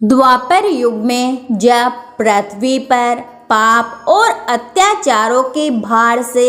द्वापर युग में जब पृथ्वी पर पाप और अत्याचारों के भार से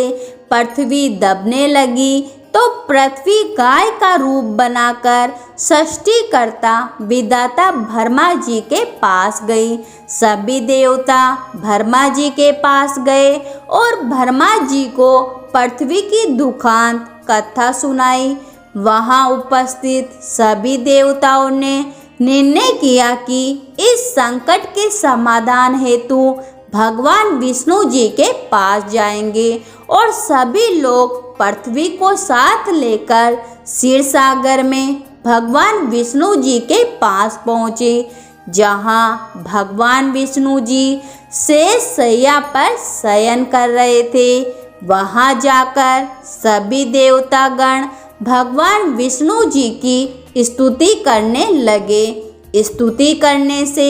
पृथ्वी दबने लगी तो पृथ्वी गाय का रूप बनाकर सृष्टिकर्ता विधाता ब्रह्मा जी के पास गई। सभी देवता ब्रह्मा जी के पास गए और ब्रह्मा जी को पृथ्वी की दुखांत कथा सुनाई। वहां उपस्थित सभी देवताओं ने निर्णय किया कि इस संकट के समाधान हेतु भगवान विष्णु जी के पास जाएंगे और सभी लोग पृथ्वी को साथ लेकर क्षीर सागर में भगवान विष्णु जी के पास पहुँचे, जहाँ भगवान विष्णु जी शेष शैया पर शयन कर रहे थे। वहाँ जाकर सभी देवतागण भगवान विष्णु जी की स्तुति करने लगे। स्तुति करने से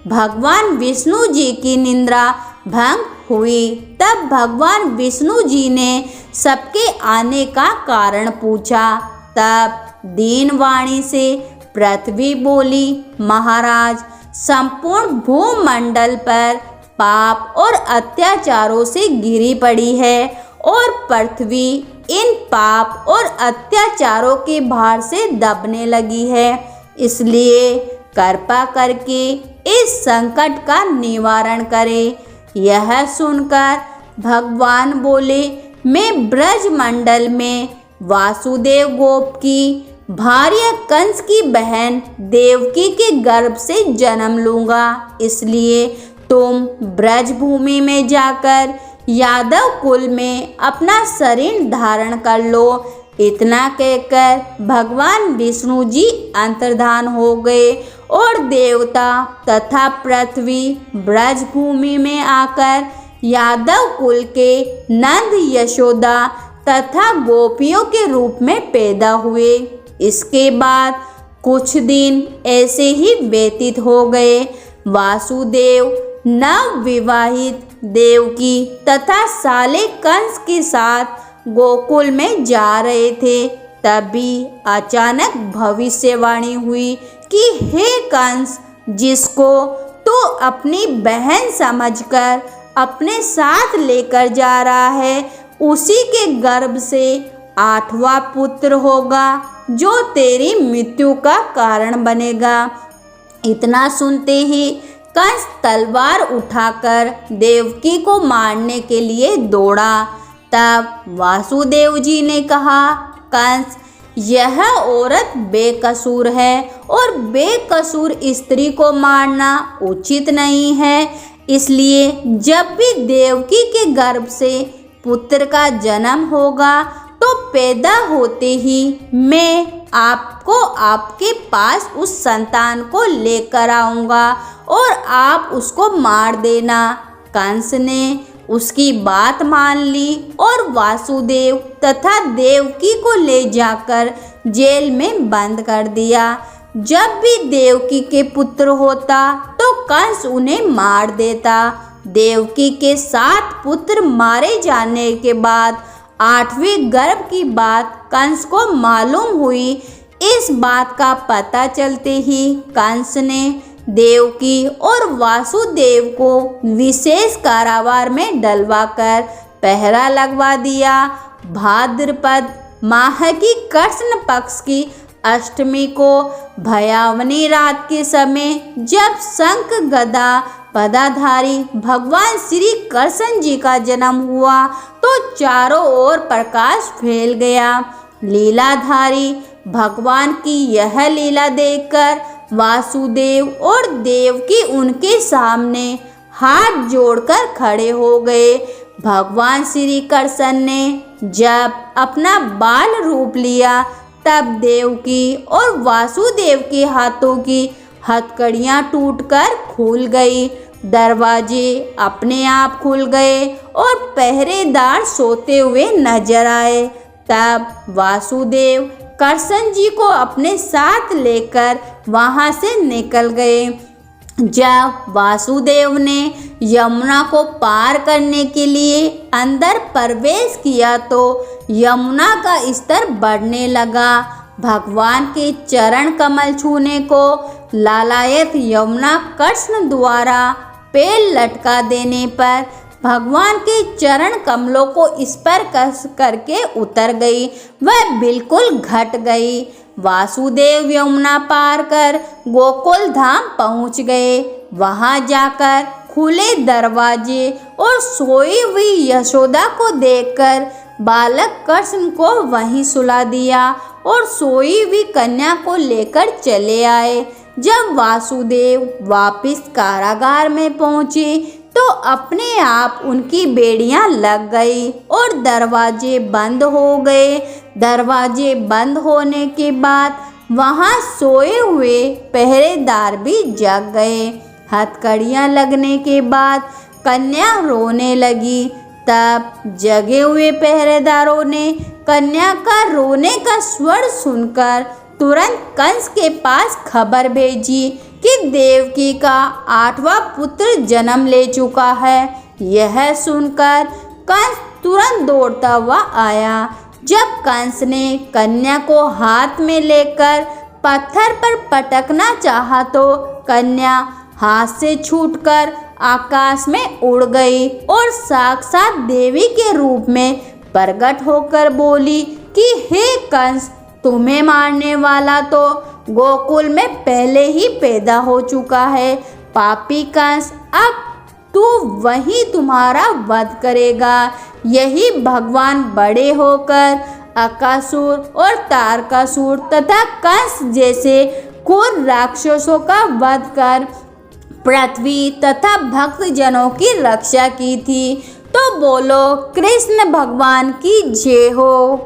भगवान विष्णु जी की निद्रा भंग हुई। तब भगवान विष्णु जी ने सबके आने का कारण पूछा। तब दीन वाणी से पृथ्वी बोली, महाराज, संपूर्ण भूमंडल पर पाप और अत्याचारों से घिरी पड़ी है और पृथ्वी इन पाप और अत्याचारों के भार से दबने लगी है। इसलिए कृपा करके इस संकट का निवारण करें। यह सुनकर भगवान बोले, मैं ब्रजमंडल में वासुदेव गोप की भार्या कंस की बहन देवकी के गर्भ से जन्म लूंगा। इसलिए तुम ब्रज भूमि में जाकर यादव कुल में अपना शरीर धारण कर लो। इतना कहकर भगवान विष्णु जी अंतर्धान हो गए और देवता तथा पृथ्वी ब्रज भूमि में आकर यादव कुल के नंद, यशोदा तथा गोपियों के रूप में पैदा हुए। इसके बाद कुछ दिन ऐसे ही व्यतीत हो गए। वासुदेव नव विवाहित देवकी तथा साले कंस के साथ गोकुल में जा रहे थे। तभी अचानक भविष्यवाणी हुई कि हे कंस, जिसको तू अपनी बहन समझकर अपने साथ लेकर जा रहा है, उसी के गर्भ से 8वां पुत्र होगा जो तेरी मृत्यु का कारण बनेगा। इतना सुनते ही कंस तलवार उठाकर देवकी को मारने के लिए दौड़ा। तब वासुदेव जी ने कहा, कंस, यह औरत बेकसूर है और बेकसूर स्त्री को मारना उचित नहीं है। इसलिए जब भी देवकी के गर्भ से पुत्र का जन्म होगा तो पैदा होते ही मैं आपको आपके पास उस संतान को लेकर आऊँगा और आप उसको मार देना। कंस ने उसकी बात मान ली और वासुदेव तथा देवकी को ले जाकर जेल में बंद कर दिया। जब भी देवकी के पुत्र होता तो कंस उन्हें मार देता। देवकी के 7 पुत्र मारे जाने के बाद 8वें गर्भ की बात कंस को मालूम हुई। इस बात का पता चलते ही कंस ने देवकी और वासुदेव को विशेष कारावार में डलवाकर पहरा लगवा दिया। भाद्रपद माह की कृष्ण पक्ष की अष्टमी को भयावनी रात के समय जब शंख गदा पदाधारी भगवान श्री कृष्ण जी का जन्म हुआ तो चारों ओर प्रकाश फैल गया। लीलाधारी भगवान की यह लीला देखकर वासुदेव और देवकी उनके सामने हाथ जोड़कर खड़े हो गए। भगवान श्री कृष्ण ने जब अपना बाल रूप लिया तब देवकी और वासुदेव के हाथों की हथकड़ियाँ टूटकर खुल गई। दरवाजे अपने आप खुल गए और पहरेदार सोते हुए नजर आए। तब वासुदेव कृष्ण जी को अपने साथ लेकर वहां से निकल गए। जब वासुदेव ने यमुना को पार करने के लिए अंदर प्रवेश किया तो यमुना का स्तर बढ़ने लगा। भगवान के चरण कमल छूने को लालायत यमुना कृष्ण द्वारा पेड़ लटका देने पर भगवान के चरण कमलों को इस पर कस करके उतर गई, वह बिल्कुल घट गई। वासुदेव यमुना पार कर गोकुल धाम पहुंच गए। वहां जाकर खुले दरवाजे और सोई हुई यशोदा को देखकर बालक कृष्ण को वहीं सुला दिया और सोई हुई कन्या को लेकर चले आए। जब वासुदेव वापिस कारागार में पहुंचे तो अपने आप उनकी बेड़ियां लग गई और दरवाजे बंद हो गए। दरवाजे बंद होने के बाद वहां सोए हुए पहरेदार भी जग गए। हथकड़ियां लगने के बाद कन्या रोने लगी। तब जगे हुए पहरेदारों ने कन्या का रोने का स्वर सुनकर तुरंत कंस के पास खबर भेजी कि देवकी का 8वां पुत्र जन्म ले चुका है। यह सुनकर कंस तुरंत दौड़ता हुआ आया। जब कंस ने कन्या को हाथ में लेकर पत्थर पर पटकना चाहा तो कन्या हाथ से छूटकर आकाश में उड़ गई और साक्षात देवी के रूप में प्रकट होकर बोली कि हे कंस, तुम्हें मारने वाला तो गोकुल में पहले ही पैदा हो चुका है। पापी कंस, अब तू वही तुम्हारा वध करेगा। यही भगवान बड़े होकर अकासुर और तारकासुर तथा कंस जैसे क्रूर राक्षसों का वध कर पृथ्वी तथा भक्त जनों की रक्षा की थी। तो बोलो कृष्ण भगवान की जय हो।